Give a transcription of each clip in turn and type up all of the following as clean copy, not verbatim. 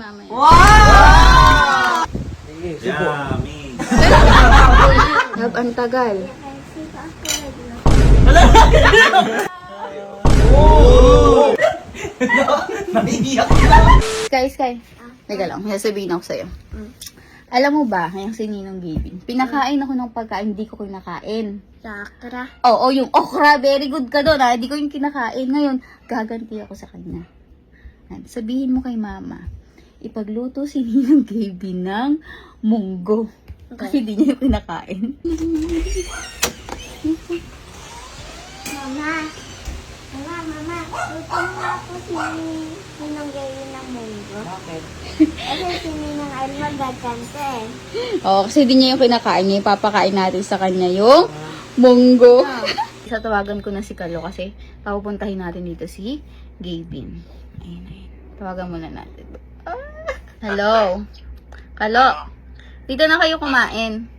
mamaya. Wow! Yummy! Love, ang tagal. Naiiyak na. Sky. Teka lang, may sasabihin ako sa'yo. Alam mo ba, yung si Ninong Gavin, pinakain ako ng pagkain, hindi ko kinakain. Sakra. Oo, yung okra, very good ka doon, hindi ko yung kinakain. Ngayon, gaganti ako sa kanya. Sabihin mo kay mama, ipagluto si Ninong Gavin ng munggo. Kasi hindi niya yung kinakain. Mama. Luto mo ako si Ninong Gavin ng munggo. Bakit? Kasi si Ninong Alma gagante. Oo, kasi hindi niya yung kinakain niya. Ipapakain natin sa kanya yung munggo. Sa tawagan ko na si Kalo kasi papupuntahin natin dito si Gavin. Ayun. Tawagan muna natin. Hello? Kalo? Dito na kayo kumain.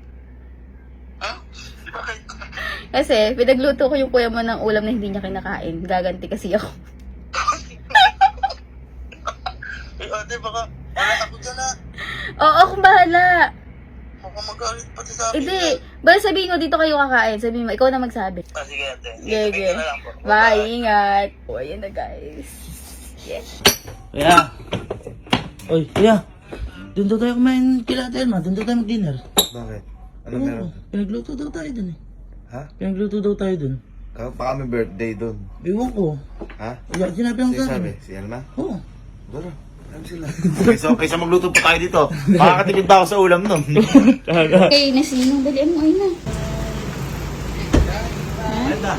Kasi, pinagluto ko yung kuya mo ng ulam na hindi niya kinakain. Gaganti kasi ako. Ate, baka ako dyan na. Oo, akong bahala. Baka magalit pati sa akin. Hindi. Bala sabihin ko dito kayo kakain. Sabihin mo, ikaw na magsabi. Sige, ate. Sige. Bye, ingat. O, ayan na guys. Yes. Kuya. Oy, kuya. Doon daw tayo kumain kila Ate Elma. Doon daw tayo mag-dinner. Bakit? Ano Oo, meron? pinagluto daw tayo dun eh. Ha? Pinagluto daw tayo dun. Baka may birthday doon. Ewan ko. Ha? Sinabi lang sa Sabi, akin. si Elma? Oo. Dara. Ano sila? Kaysa magluto pa tayo dito. Makakatipid pa ako sa ulam nun. Okay, nasinong dalian mo, ayun na. Anda.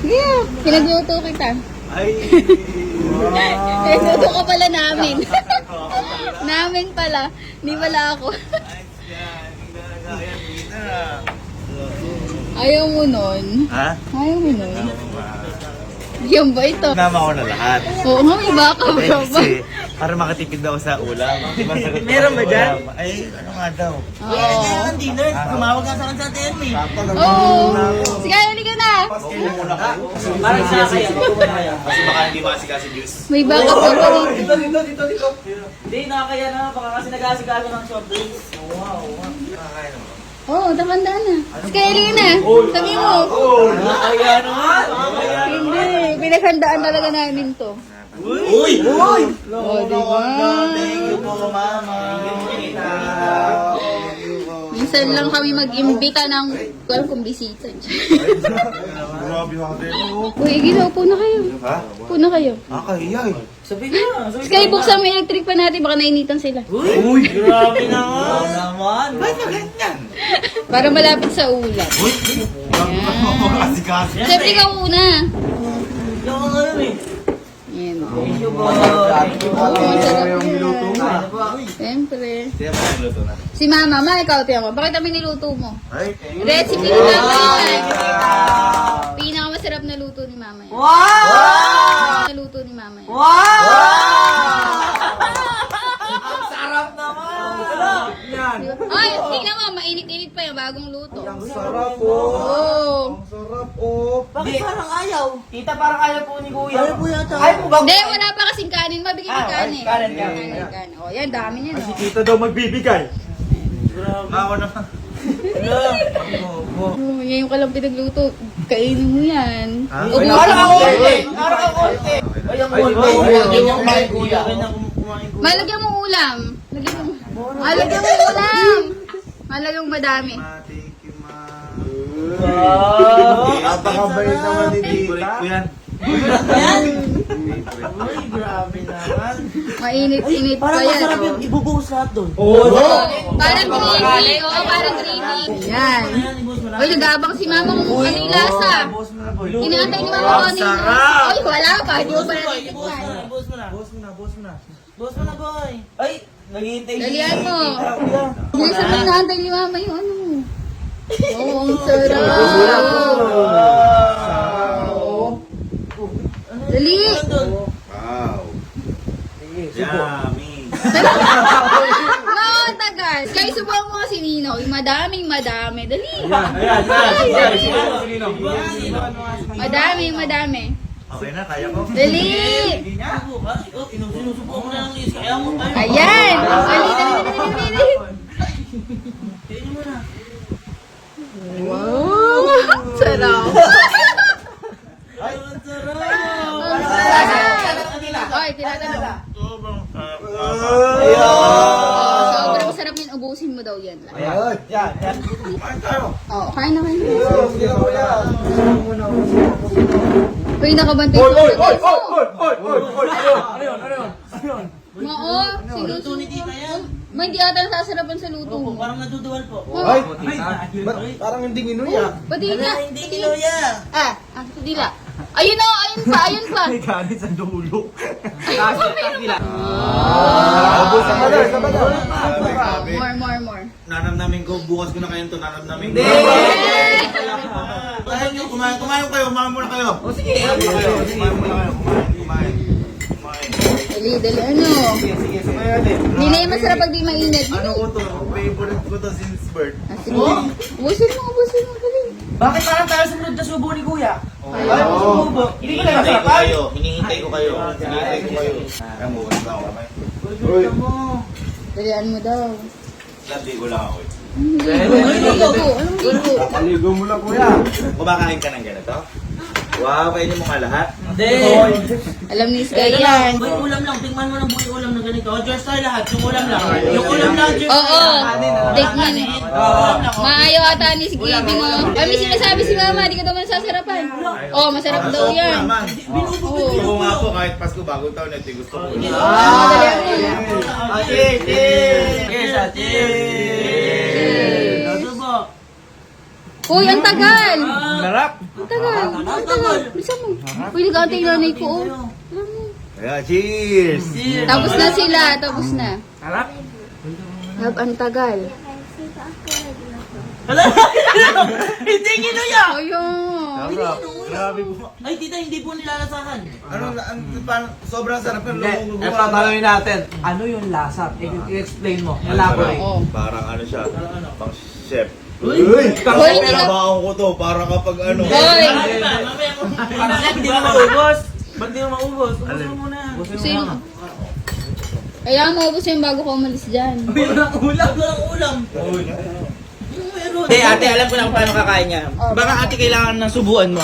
Yeah, pinagluto kita. Ay. Pinagluto ka pala namin. Namin pala. Hindi pala ako. Ayaw mo nun. Ha? Ayaw mo nun. Yan ba ito? Nama ko na lahat. Oo nga, may baka ba ba? Kasi, para makatipid daw sa ulam. Diba, sagot ko Meron sa ba dyan? ulam. Ay, ano nga daw? Oo. Ang dinner. Tumawag nga sa akin sa Ate Elma eh. Oo. Sige, halika na. Parang sa akin. Kasi baka hindi makasika si Juice. May baka pa ba dito? Dito. Hindi, nakakaya na. Baka kasi nag-aasigaso ng soft drinks. Wow. Oo, tamandaan na. Sige, halika na. Sabi mo. Nakakaya naman. Hindi, pinaghandaan talaga namin to. Uy! Oh, diba? Thank you po, mama. Minsan lang kami mag-imbita ng walang kong bisita. Grabe ako din. Uy, ginaw, po na kayo. Ha? Po na kayo. Nakahiya eh. Sabi na. Sky, buksan mo electric pa natin, baka nainitan sila. Uy, grabe naman. Ba't na ganyan? Para malapit sa ulam. Uy! Makasika. Siyempre, ikaw una. Hindi ako ngayon eh. Yan. Thank you po. Masarap yung niluto mo. Siyempre. Siya pa niluto na. Si Mama, ikaw, tiyan mo. Bakit kami niluto mo? Ay, Recipe ni Mama yan. Pinakamasarap na luto ni Mama yan. Wow! Naluto ni Mama yan. Wow! Ang sarap naman! Yan. Ay, tingnan mo, mainit-init pa yung bagong luto. sarap po. Oo. Sarap po. Bakit parang ayaw? Tita, parang ayaw po ni Kuya. Ayaw po yata. Ayaw po ba? Hindi, wala pa kasing kanin. Mabigyan ng kanin. kanin. Kanin. O, yan, dami niyan. Si Oh. tita daw magbibigay. Ako naman. Oh, ngayon ka lang pinagluto. Kainin mo yan. Ha? Ubusin Parang mo ako yan. konti. Parang ako konti. Ay, ang konti. Ganyan kumain Kuya. Malagyan mo ulam. Lagyan mo. Malagyan mo ulam. Malagyan mo madami. Thank you, ma. Wow! Napakabait naman ni tita. Favorite ko yan. Yan! Uy, grabe naman. Mainit-init pa Parang yan. masarap oh. yung ibubuhos lahat doon. Parang creamy. Oo, parang creamy. Yan. Uy, nag-aabang si Mama kung ano yung lasa. Inaantay ni Mama kung ano yung lasa. Uy, wala pa. Hindi mo pa natitikman. Boss mo na. Boss mo na, boy. Ay, naghihintay. Dalian mo. Kuya. Hindi sa may inaantay ni Mama yung ano. Oo, ang sarap. Dali. Wow. Yummy. Oo, tagal. Kaya subukan mo kasi Nino. Yung madaming madami. Dali. Madami. Okay na, kaya ko. Dali! Bukas, sinusubukan mo na lang is. Kaya mo tayo. Ayan! Dali, dali. Tingnan mo na. Wow! Sarap! Ay, ang sarap. Oy, tinatanong. Sobrang sarap. Sobrang sarap yun. Ubusin mo daw yan. Kain tayo. Oh, kain na. Uy, nakabantay ko. Mao, Luto ni tita yan. May hindi ata nasasarapan sa luto mo. Parang naduduwal po. Ay, Parang hindi ginuya. pati nga. Hindi kinuya. Dila. Ayun o, ayun pa. Kanin sa dulo. More. Nanamnamin ko, bukas ko na kayo ito, nanamnamin ko. Kumain nyo, kumain kayo, kumain muna kayo. O sige. Kumain muna kayo, kumain. Dali, ano? Hindi na yung masarap pag di mainit. Ano ko to? Favorite ko to since birth. Sige. Ubusin mo. Dali. Bakit parang tayo sunod na subo ni kuya? Hinihintay ko kayo. Kaya mo, wala ako kamay. Dalian mo daw. Landi ko lang ako. Anong ligo? Aligo mo lang kuya. Kumakain ka ng ganito? Wow, pwede mo nga lahat. Hindi. Alam ni Sky yan. Buhay ulam lang. Tingnan mo ng buhay ulam na ganito. Just tayo lahat. Yung ulam lang. Yung ulam lang. Oo. Tikman. Maayaw ata ni si Gaby mo. Kami sinasabi si Mama, di ka daw masasarapan. Oh, masarap daw yan. Gusto ko nga po kahit Pasko bagong taon ito gusto ko. Dalian mo. Uy, ang tagal! Sarap! Ang tagal! Bisa mo. Uy, nag-aantay yung nanay ko. Kaya cheers! Tapos na sila, tapos na. Harap. Ang tagal. Hindi kinuya. Ayun. Grabe po. Ay, tita, hindi po nilalasahan. Sobrang sarap ng Eh, tatanungin natin, ano yung lasa? I-explain mo. Elaborate. Oo. Parang ano siya, pang chef. Uy! Hoy, hindi ka... Trabaho ko to, para kapag ano. Hoy! Hindi mo maubos. Ba't di mo maubos? Ubusin mo muna. Sino? Kaya mo ubus yung bago ka umalis dyan. Walang ulam. Meron. Hey ate, alam ko na kung paano kakain niya. Baka ate kailangan ng subuan mo.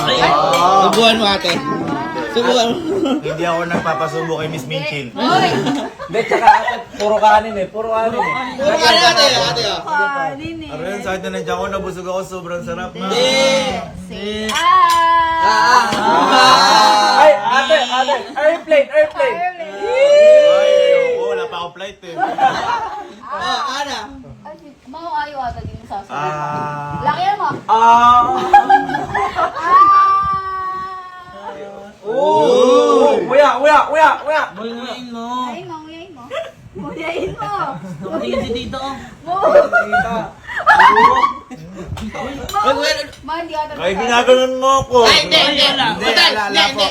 Subuan mo ate. Subuan mo. Hindi ako nagpapasubo kay Miss Minchil. Hoy! Hindi, tsaka puro kanin eh. Puro kanin eh. Puro ka na ate, ate. Ano yun, sa akin na nandiyan ko, nabusog ako, sobrang sarap na. Ay, ate. Airplane. Ay, ayoko, wala pa akong flight eh. Ana. Mau ayaw ata din yung sasabi. Ah. Laki mo! Oh! Kuya. Buhayin mo. Nguyain mo! Nakatingin si tita oh. Ma, hindi ata Ay, ginaganon mo ako. Ay, hindi. Total, wala po.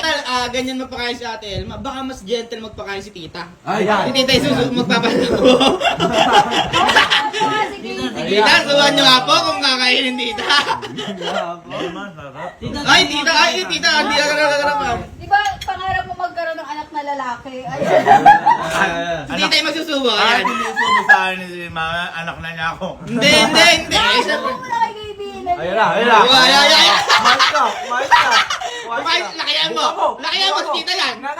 ganyan magpakain si ate Elma. Baka mas gentle magpakain si tita. Ay, yan. Si tita yung magpapasubo. Tita, subuhan niyo nga po kung kakainin tita. Ay, tita, hindi ka nakakarapan. Di ba pangarap mo magkaroon ng anak na lalaki? Ayun. Si tita yung magsusubo. Ay, Ayan. hindi sumo sa akin ni mama, anak na niya ako. Hindi. Ano mo na kay kaibigan? Ayun na. Ay. Mais ka. Lakayan mo si tita yan. Nga.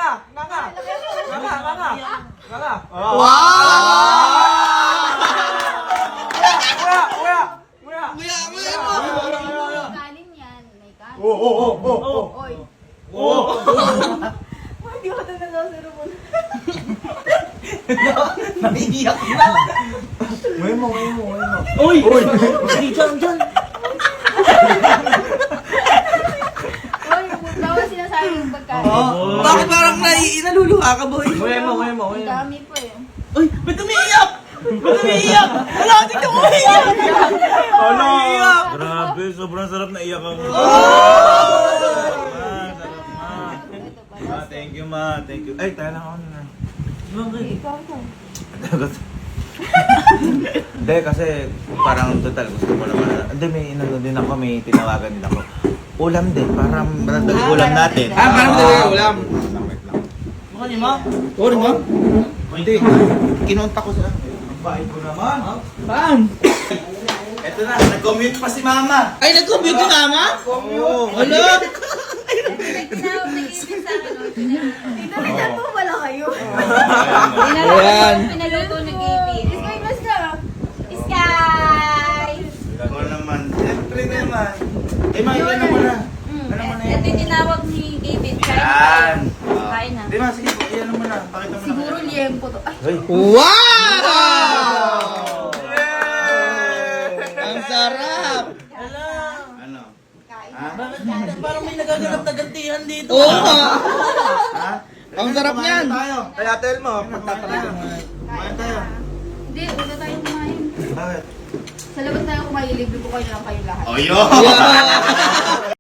Kuya mo. Kanin yan. May kanin. Oo. Oy. Hindi ko ito nagsasarupan. Naiiyak na. Ngayon mo. Uy! Dyan. Oy, bawal sinasabi yung pagkain. Bakit parang naluluha ka, boy? Ngayon mo. Ang dami pa eh. Uy! Ba't umiiyak? Wala, tignan mo umiiyak! Grabe, sobrang sarap na iyak ako. Thank you, ma. Thank you. Ay, tayo lang ako na. Hindi, kasi parang total gusto mo naman. Hindi, may inano din ako, may tinawagan din ako. ulam din. Para madagdag ulam natin. Parang talaga ulam. Ano mo? Kunin mo? Hindi. Kinontak ko sa... Ang bait ko naman. Saan? Eto na, nag-commute pa si mama. Ay, nag-commute yung mama? Oo. Hello? Ayan. Pinaluto ni Gaby. Sky! Ako naman. Siyempre naman. Eh, ma, ilan mo na. Ano mo na yan? Ito yung tinawag ni Gaby. Yan. Kain na. Di ba, sige po, iyan mo na. Pakita mo na. Siguro liempo to. Ay, Wow! Ang sarap! Ano? Parang may nagaganap na gantihan dito. Oo nga! Ha? Ang sarap niyan! Tayo. Kaya tell mo, pagtatrato. Kumain tayo. hindi. Huwag tayo kumain. Bakit? Sa labas tayo kumain. Libre ko kayo lang kayo lahat. Oh, yun! Yeah.